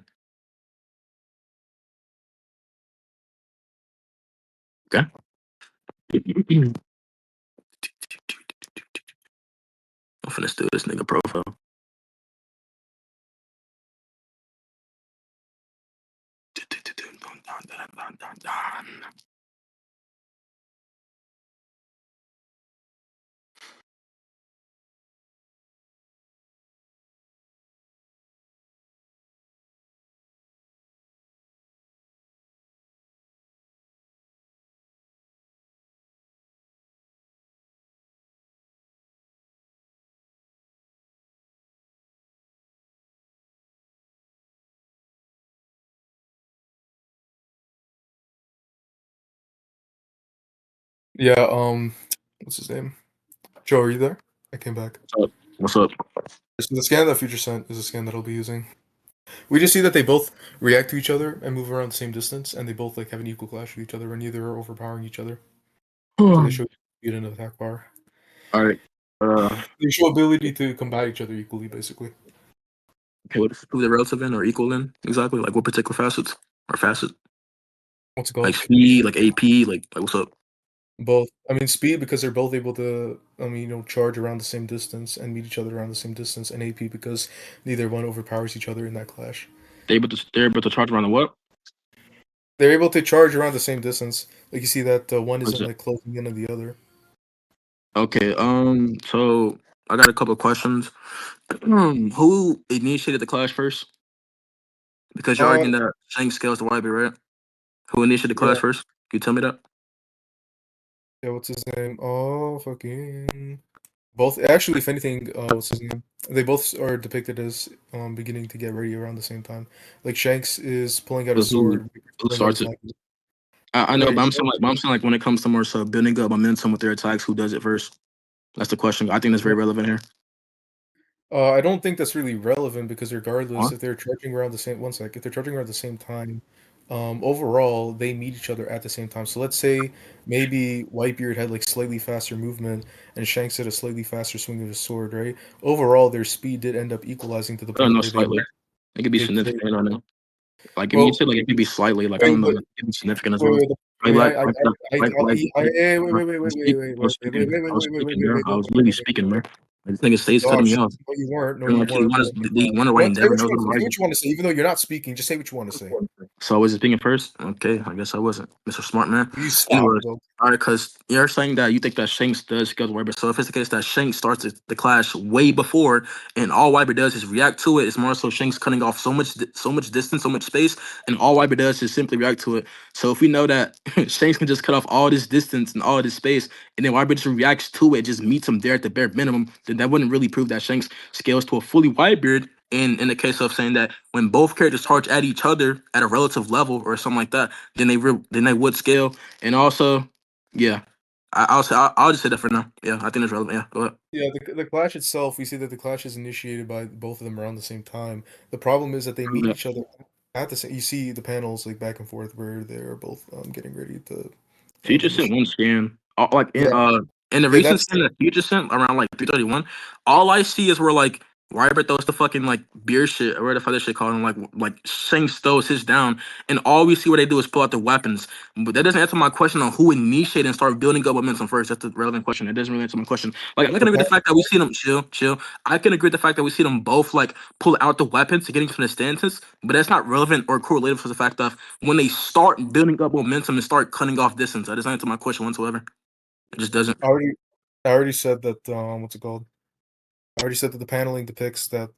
Okay. I'm finna steal this nigga profile. Yeah. What's his name? Joe, are you there? I came back. What's up? So the scan that Future sent is a scan that I'll be using. We just see that they both react to each other and move around the same distance, and they both like have an equal clash with each other, and neither are overpowering each other. So they show speed and attack bar. All right. They show ability to combat each other equally, basically. Okay, who they're relative in or equal in exactly? Like what particular facets or facet? What's it Like called? speed, like AP, like what's up? Both. I mean, speed because they're both able to, charge around the same distance and meet each other around the same distance, and AP because neither one overpowers each other in that clash. They're able to charge around the what? They're able to charge around the same distance. Like you see that one What is isn't it? like closing in on the other. Okay. So I got a couple of questions. Who initiated the clash first? Because you're Uh, arguing that Shanks scales the YB, right? Who initiated the clash yeah, first? Can you tell me that? yeah. What's his name? Oh, fucking. Both actually, if anything, what's his name? They both are depicted as beginning to get ready around the same time. Like Shanks is pulling out a So sword, who pulling out starts his it? knife. I know, Wait, but I'm saying like when it comes to more so building up momentum with their attacks, who does it first? That's the question. I think that's very relevant here. I don't think that's really relevant because regardless, Huh? if they're charging around the same if they're charging around the same time, overall they meet each other at the same time. So let's say maybe Whitebeard had like slightly faster movement and Shanks had a slightly faster swing of his sword, right? Overall, their speed did end up equalizing to the I don't point know where they slightly. It could be they significant. I don't know. Like if you well said like it could be slightly. Like I wait, don't know. but Like, it could be significant as wait, well. wait, I Like mean, like like like like, like wait, wait, bro, wait, wait, I was wait, wait, speaking. wait, I was wait, wait, speaking. wait, I wait, was wait, wait, speaking, wait, bro. wait, I wait, was wait, literally wait, wait, speaking, wait, bro. wait. Like, this nigga stays cutting me Gosh, off. no, you weren't. No, You know, you like he weren't. wants he one What? writing Say never what you knows want what to to say. Say write. what you want to say. Even though you're not speaking, just say what you want to say. So was it speaking first? Okay, I guess I wasn't, Mr. Smart Man. You stop, Anyways, bro. all right, because you're saying that you think that Shanks does scale the Wyber. So if it's the case that Shanks starts the clash way before, and all Wyber does is react to it, it's more so Shanks cutting off so much distance, so much space, and all Wyber does is simply react to it. So if we know that Shanks can just cut off all this distance and all this space, and then Wyber just reacts to it, just meets him there at the bare minimum, then that wouldn't really prove that Shanks scales to a fully Wybeard. In the case of saying that when both characters charge at each other at a relative level or something like that, then then they would scale. And also, yeah, I'll just say that for now. Yeah, I think it's relevant. Yeah, go ahead. Yeah, the clash itself, we see that the clash is initiated by both of them around the same time. The problem is that they meet Yeah. each other at the same. You see the panels like back and forth where they're both getting ready to Future sent initiate. one scan. Like Yeah, in the yeah, recent that's scan that Future sent around like 331, all I see is where like Wyber throws the fucking like beer shit or whatever the fuck that shit called, and like Shanks throws his down, and all we see what they do is pull out the weapons. But that doesn't answer my question on who initiated and started building up momentum first. That's the relevant question. It doesn't really answer my question. Like I can agree with the fact that we see them chill. I can agree with the fact that we see them both like pull out the weapons to getting from the stances, but that's not relevant or correlated for the fact of when they start building up momentum and start cutting off distance. That doesn't answer my question whatsoever. It just doesn't. I already said that. What's it called? I already said that the paneling depicts that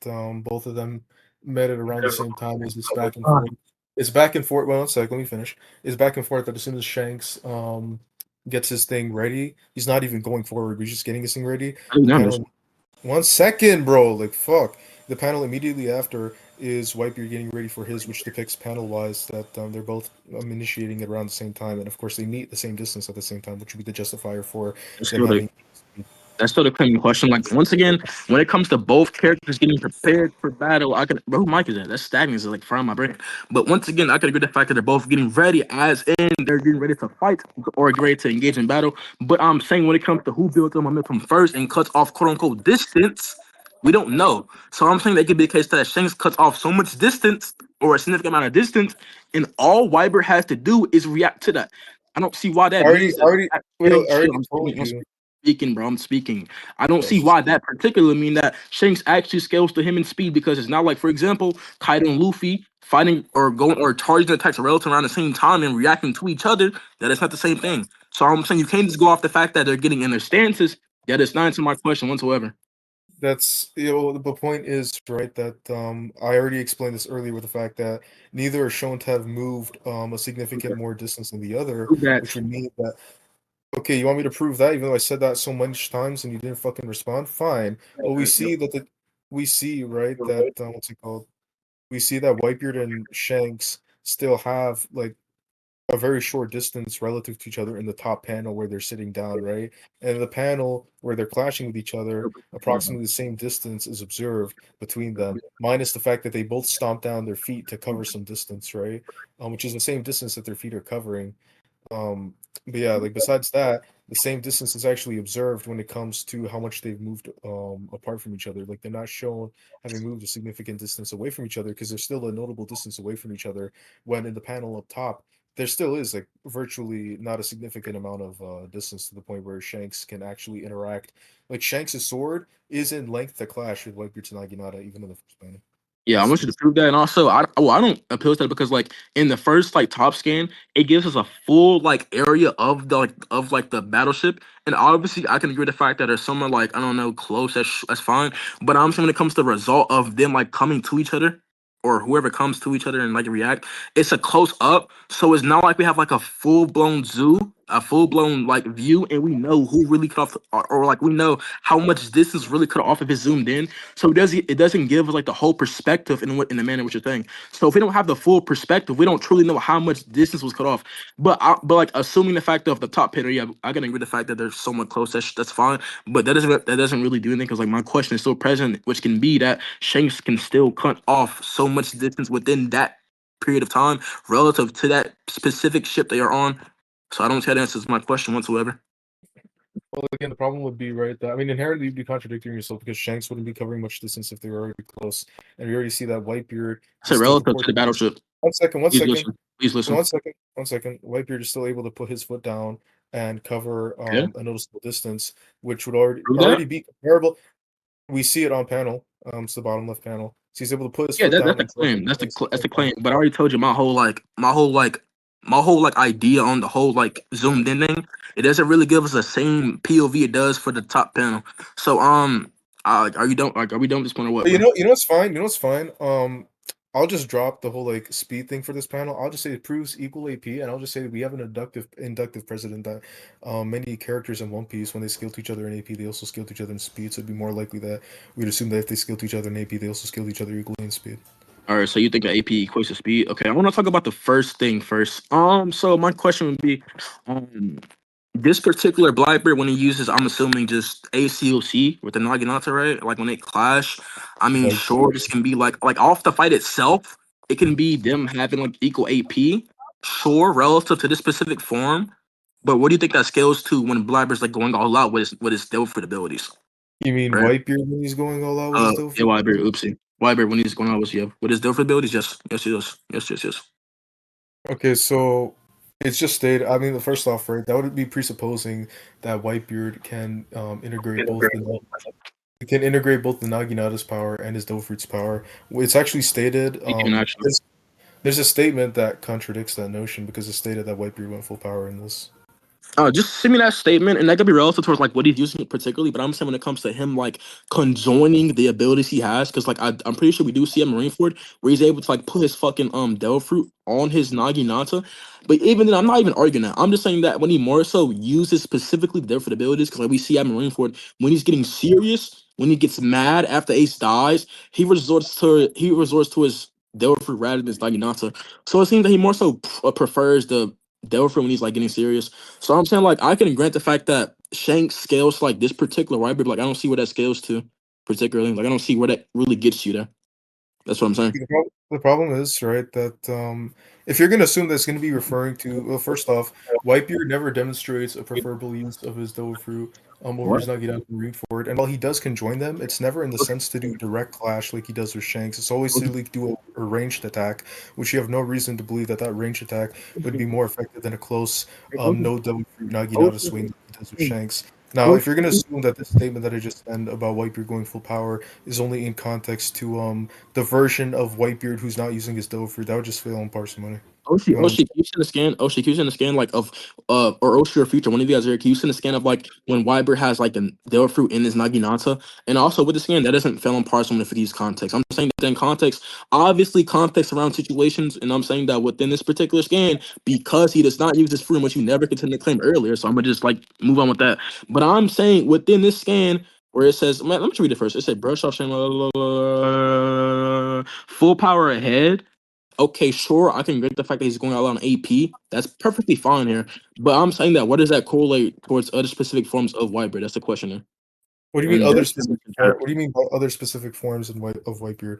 both of them met at around the same time. As it's back and forth. It's back and forth. Well, one sec. Let me finish. It's back and forth that as soon as Shanks gets his thing ready, he's not even going forward. He's just getting his thing ready. The panel. 1 second, bro. Like fuck. The panel immediately after is Whitebeard getting ready for his, which depicts panel-wise that they're both initiating it around the same time, and of course they meet the same distance at the same time, which would be the justifier for them having. That's still the claiming question. Like once again, when it comes to both characters getting prepared for battle, I can. Bro, who mic is that? That's stagnant. Is like frying my brain. But once again, I can agree with the fact that they're both getting ready, as in they're getting ready to fight or get ready to engage in battle. But I'm saying when it comes to who builds the momentum first and cuts off quote unquote distance, we don't know. So I'm saying that could be the case that Shanks cuts off so much distance or a significant amount of distance, and all Wyber has to do is react to that. I don't see why that means. Will, I already told you. Speaking, bro. I'm speaking. I don't see why that particularly mean that Shanks actually scales to him in speed, because it's not like, for example, Kaido and Luffy fighting or going or charging attacks relative around the same time and reacting to each other. That is not the same thing. So I'm saying you can't just go off the fact that they're getting in their stances. That is not answering my question whatsoever. That's the point is right that I already explained this earlier with the fact that neither are shown to have moved a significant more distance than the other, which would mean that. Okay, you want me to prove that, even though I said that so much times and you didn't fucking respond? Fine. Well, we see that we see right that what's it called? We see that Whitebeard and Shanks still have like a very short distance relative to each other in the top panel where they're sitting down, right? And the panel where they're clashing with each other, approximately the same distance is observed between them, minus the fact that they both stomp down their feet to cover some distance, right? Which is the same distance that their feet are covering. But yeah, like besides that, the same distance is actually observed when it comes to how much they've moved apart from each other. Like they're not shown having moved a significant distance away from each other because there's still a notable distance away from each other. When in the panel up top, there still is like virtually not a significant amount of distance to the point where Shanks can actually interact. Like Shanks' sword is in length to clash with Whitebeard's Naginata, even in the first panel. Yeah, I want you to prove that, and also, I don't appeal to that because, like, in the first like top scan, it gives us a full like area of the battleship, and obviously, I can agree with the fact that there's somewhere like I don't know close. That's fine, but I'm saying when it comes to the result of them like coming to each other, or whoever comes to each other and like react, it's a close up, so it's not like we have like a full blown zoo, a full blown like view, and we know who really cut off, or like we know how much distance really cut off if it's zoomed in. So it doesn't give us like the whole perspective in the manner what you're saying. So if we don't have the full perspective, we don't truly know how much distance was cut off. But like assuming the fact of the top hitter, yeah, I can agree with the fact that they're somewhat close. That's fine. But that doesn't really do anything because like my question is still present, which can be that Shanks can still cut off so much distance within that period of time relative to that specific ship they are on. So I don't see how that answers my question whatsoever. Well, again, the problem would be right that I mean inherently you'd be contradicting yourself because Shanks wouldn't be covering much distance if they were already close, and we already see that Whitebeard I said is still relative to the battleship. One second, one Please second, listen. Please listen. 1 second, 1 second. Whitebeard is still able to put his foot down and cover Yeah. a noticeable distance, which would Prove that? already be comparable. We see it on panel. It's the bottom left panel. So he's able to put his Yeah, foot down. that's the claim. That's the claim. But I already told you my whole idea on the whole like zoomed in thing. It doesn't really give us the same POV it does for the top panel. So are you done? Like, are we done with this point or what? But Bro? you know what's fine. You know what's fine. I'll just drop the whole like speed thing for this panel. I'll just say it proves equal AP, and I'll just say that we have an inductive precedent that many characters in One Piece, when they scale to each other in AP, they also scale to each other in speed. So it'd be more likely that we'd assume that if they scale to each other in AP, they also scale to each other equally in speed. All right, so you think that AP equates to speed? Okay, I want to talk about the first thing first. So my question would be, this particular Blackbeard when he uses, I'm assuming just ACOC with the Naginata, right? Like when they clash, I mean, Right. sure, this can be like off the fight itself, it can be them having like equal AP, sure, relative to this specific form. But what do you think that scales to when Blackbeard's like going all out with his Stealthfoot abilities? You mean right? Whitebeard when he's going all out with his Yeah, Dofus? Wyberg, oopsie. Wyberg when he's going out with you. With his different abilities, yes. Okay, so it's just stated. I mean, first off, right, that would be presupposing that Whitebeard can integrate both the Naginata's power and his Dofruit's power. It's actually stated. Even actually. There's a statement that contradicts that notion because it's stated that Whitebeard went full power in this. Just send me that statement, and that could be relative towards like what he's using it particularly. But I'm saying when it comes to him like conjoining the abilities he has, because like I'm pretty sure we do see at Marineford where he's able to like put his fucking Devil Fruit on his Naginata. But even then, I'm not even arguing that. I'm just saying that when he more so uses specifically the different abilities, because like we see at Marineford when he's getting serious, when he gets mad after Ace dies, he resorts to his Devil Fruit rather than his Naginata. So it seems that he more so prefers the Devil Fruit when he's like getting serious. So I'm saying like I can grant the fact that Shanks scales to, like this particular right, but like I don't see where that scales to particularly. Like I don't see where that really gets you there. That's what I'm saying. The problem is, right, that if you're going to assume that's going to be referring to, well, first off, Whitebeard never demonstrates a preferable use of his Dofru over What? his Nagita and Marineford, and while he does conjoin them, it's never in the sense to do direct clash like he does with Shanks. It's always to like do a ranged attack, which you have no reason to believe that that ranged attack would be more effective than a close no Dofru Naginata swing like he does with Shanks. Now, if you're going to assume that this statement that I just said about Whitebeard going full power is only in context to the version of Whitebeard who's not using his Dofru, that would just fail on parsimony. Oshi, Oshi, can you send a scan? Oshi, can you send a scan like of or Oshi or Future, one of you guys here, can you send a scan of like when Wyber has like a Devil Fruit in his Naginata? And also with the scan, that doesn't fail on parsimony for these contexts. I'm saying that in context, obviously context around situations, and I'm saying that within this particular scan, because he does not use this fruit, which you never contend to claim earlier. So I'm gonna just like move on with that. But I'm saying within this scan, where it says, man, let me just read it first. It said brush off shame, full power ahead. Okay, sure, I can get the fact that he's going out on AP. That's perfectly fine here. But I'm saying that what does that correlate towards other specific forms of Wyber? That's the question here. What do you mean And other specific? What do you mean by other specific forms of Whitebeard?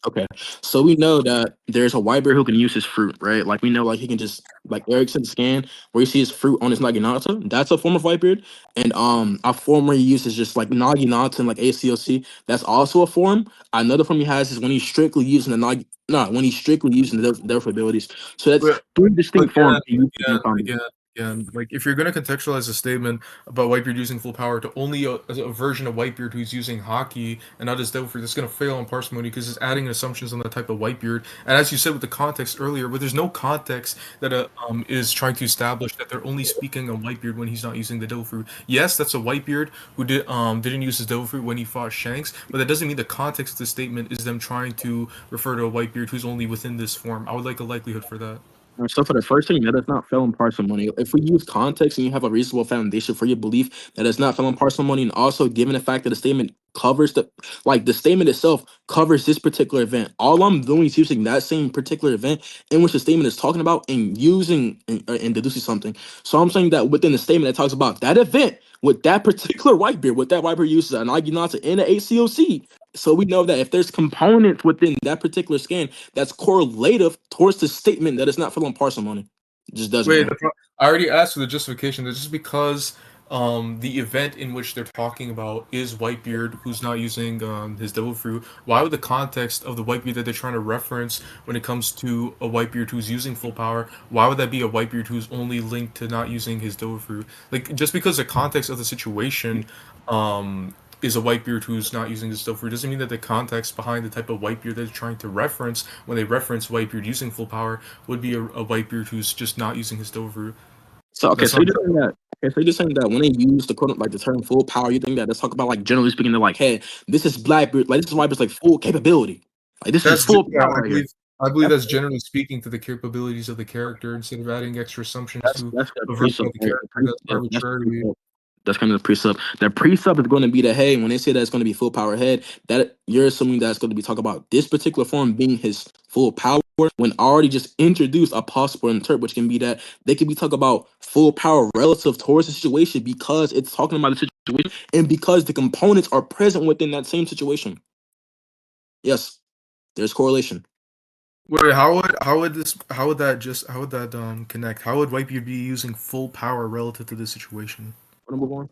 okay, so we know that there's a Wyber who can use his fruit, right? Like we know, like he can just like Erickson scan where you see his fruit on his Naginata. That's a form of Whitebeard, and a form where he uses just like Naginata and like ACOC. That's also a form. Another form he has is when he's strictly using the when he's strictly using the their abilities. So that's But three distinct again, forms he uses in again, combat. again, again, like if you're going to contextualize a statement about Whitebeard using full power to only a version of Whitebeard who's using hockey and not his Devil Fruit, that's going to fail on parsimony because it's adding assumptions on the type of Whitebeard. And as you said with the context earlier, but there's no context that is trying to establish that they're only speaking on Whitebeard when he's not using the Devil Fruit. Yes, that's a Whitebeard who didn't use his Devil Fruit when he fought Shanks, but that doesn't mean the context of the statement is them trying to refer to a Whitebeard who's only within this form. I would like a likelihood for that. So for the first thing, that is not felon parsimony. If we use context and you have a reasonable foundation for your belief, that is not felon parsimony, and also given the fact that the statement covers the statement itself covers this particular event. All I'm doing is using that same particular event in which the statement is talking about and using and deducing something. So I'm saying that within the statement that talks about that event with that particular Whitebeard, with that Whitebeard uses an Aginata in the ACOC. So we know that if there's components within that particular scan that's correlative towards the statement that it's not felon parsimony. It just doesn't, Wait, bro. I already asked for the justification. That just because the event in which they're talking about is Whitebeard, who's not using his Devil Fruit. Why would the context of the Whitebeard that they're trying to reference when it comes to a Whitebeard who's using full power? Why would that be a Whitebeard who's only linked to not using his Devil Fruit? Like just because the context of the situation is a Whitebeard who's not using his Devil Fruit doesn't mean that the context behind the type of Whitebeard they're trying to reference when they reference Whitebeard using full power would be a Whitebeard who's just not using his Devil Fruit. So okay, That's so not. you're just saying that. Okay, so you're just saying that when they use the quote like the term full power, you think that let's talk about like generally speaking, they're like, hey, this is Blackbeard, like this is Whitebeard's like full capability, like this is full Yeah, power right here. I believe That's that's generally speaking to the capabilities of the character instead of adding extra assumptions that's to that's the a version precept, of the right? character that's That's the arbitrarily. precept. That's kind of the precept. The precept is going to be that hey, when they say that it's going to be full power head, that you're assuming that it's going to be talking about this particular form being his full power. When already just introduced a possible interpret, which can be that they could be talking about full power relative towards the situation because it's talking about the situation and because the components are present within that same situation. Yes, there's correlation. Wait, how would that connect? How would Whitebeard be using full power relative to this situation? Want to move on?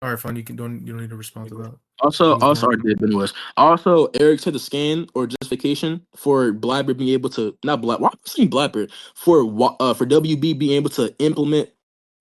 All right, fine. You don't need to respond to that. Also, Move on. I did Ben West. Also, Eric said the scan or justification for Blackbeard being able to not Black. Why am I saying Blackbeard for WB being able to implement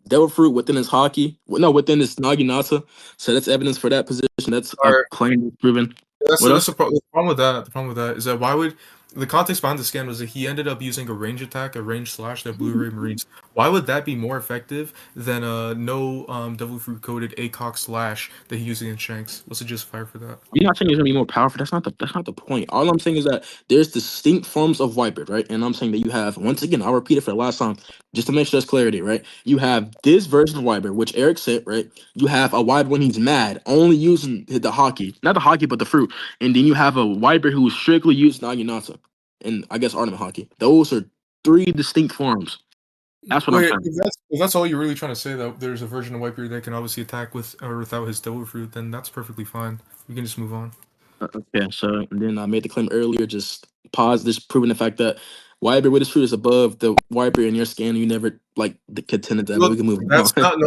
Devil Fruit within his hockey? No, within his Naginata. So that's evidence for that position. That's All a right. claim proven. That's What else? the problem with that. The problem with that is that why would the context behind the scan was that he ended up using a range attack, a range slash that Blu-ray Marines. Why would that be more effective than a no Devil Fruit coded ACOG slash that he used against Shanks? What's the justifier for that? I'm not saying it's gonna be more powerful. That's not the point. All I'm saying is that there's distinct forms of Whitebeard, right? And I'm saying that you have once again, I'll repeat it for the last time, just to make sure there's clarity, right? You have this version of Whitebeard, which Eric said, right? You have a Whitebeard when he's mad, only using the hockey, not the hockey, but the fruit. And then you have a Whitebeard who strictly used Naginata and I guess Artemis hockey. Those are three distinct forms. That's what I'm Wait, saying. if that's all you're really trying to say, that there's a version of Whitebeard that can obviously attack with or without his Devil Fruit, then that's perfectly fine. We can just move on. Okay, so then I made the claim earlier, just pause this, proving the fact that Whitebeard with his fruit is above the Whitebeard in your scan. You never like contended that, but Look, we can move that's on. not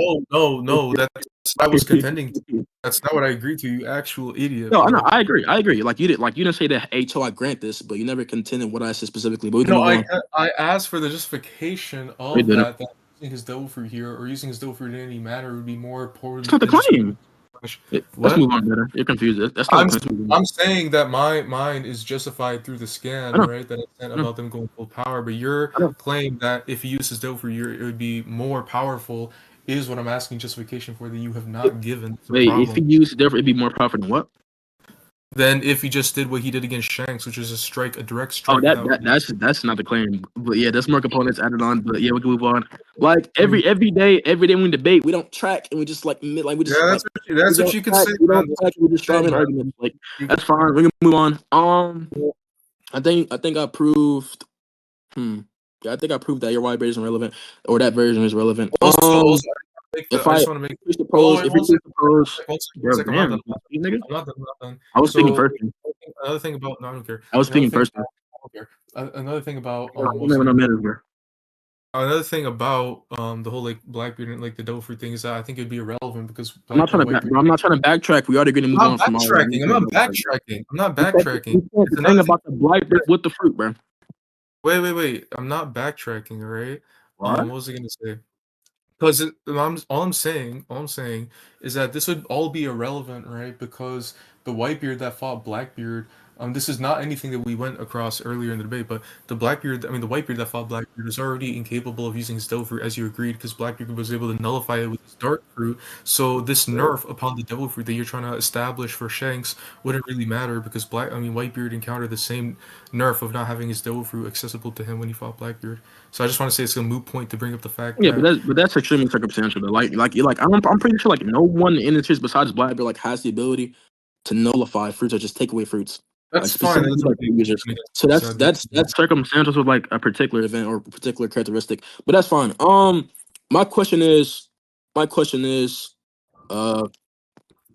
no. That's what I was contending to. That's not what I agreed to. You actual idiot, No, bro. I agree. I agree. Like you didn't say that. Hey, so I grant this, but you never contended what I said specifically. But we can No, move on. I asked for the justification We of did it. that using his Devil Fruit here or using his Devil Fruit in any manner would be more It's important not the than just claim. Let's what? move on, better. You're confused. That's not the claim. I'm saying that mine is justified through the scan, I know. right? That I sent I know. about them going full power. But your I know. claim that if he uses Devil Fruit, it would be more powerful is what I'm asking justification for that you have not given. It's a Wait, if he problem. used therefore it'd be more powerful than what? Then if he just did what he did against Shanks, which is a direct Oh, strike without. that's not the claim. But yeah, there's more components added on. But yeah, we can move on. Like I mean, every day when we debate, we don't track and we just we yeah, just like we that's what don't you can track. say, We man. don't That's track. what We you just can say, strawman man. arguments. Like You, that's fine. We can move on. I think I proved. Yeah, I think I proved that your white version is relevant, or that version is relevant. also, If I I just want to make. push the Oh, pose, wait, if you one push second, the pose, one bro, second. I'm not damn, done. you nigga. I'm not done. I was speaking So first. another thing about no, I don't care. I was Another speaking thing first. about I don't care. Another thing about You what's the never know name? minutes, bro. Another thing about the whole like Blackbeard and like the Devil Fruit thing is that I think it'd be irrelevant because I'm not trying to Whitebeard. bro, I'm not trying to backtrack. We already going to move on from our. I'm not backtracking. I'm not backtracking. You said It's the thing another thing. about the blight with the fruit, bro. Wait. I'm not backtracking. All right. What? What was I gonna say? Because all I'm saying is that this would all be irrelevant, right? Because the Whitebeard that fought Blackbeard, this is not anything that we went across earlier in the debate, but the Whitebeard that fought Blackbeard is already incapable of using his Devil Fruit, as you agreed, because Blackbeard was able to nullify it with his Dark Fruit. So this nerf upon the Devil Fruit that you're trying to establish for Shanks wouldn't really matter because Whitebeard encountered the same nerf of not having his Devil Fruit accessible to him when he fought Blackbeard. So I just want to say it's a moot point to bring up the fact Yeah, that. but that's extremely circumstantial. Though. I'm pretty sure like no one in the series besides Blackbeard like has the ability to nullify fruits or just take away fruits. Like That's fine. specifically That's like users. So that's circumstantial with like a particular event or particular characteristic. But that's fine. My question is, uh,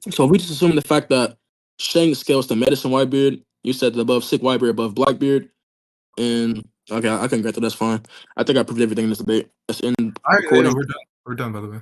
so if we just assume the fact that Shank scales to medicine Whitebeard, you said above sick Whitebeard above Blackbeard, and okay, I can grant that. That's fine. I think I proved everything in this debate. That's in All right, no, recording. we're done. We're done, by the way.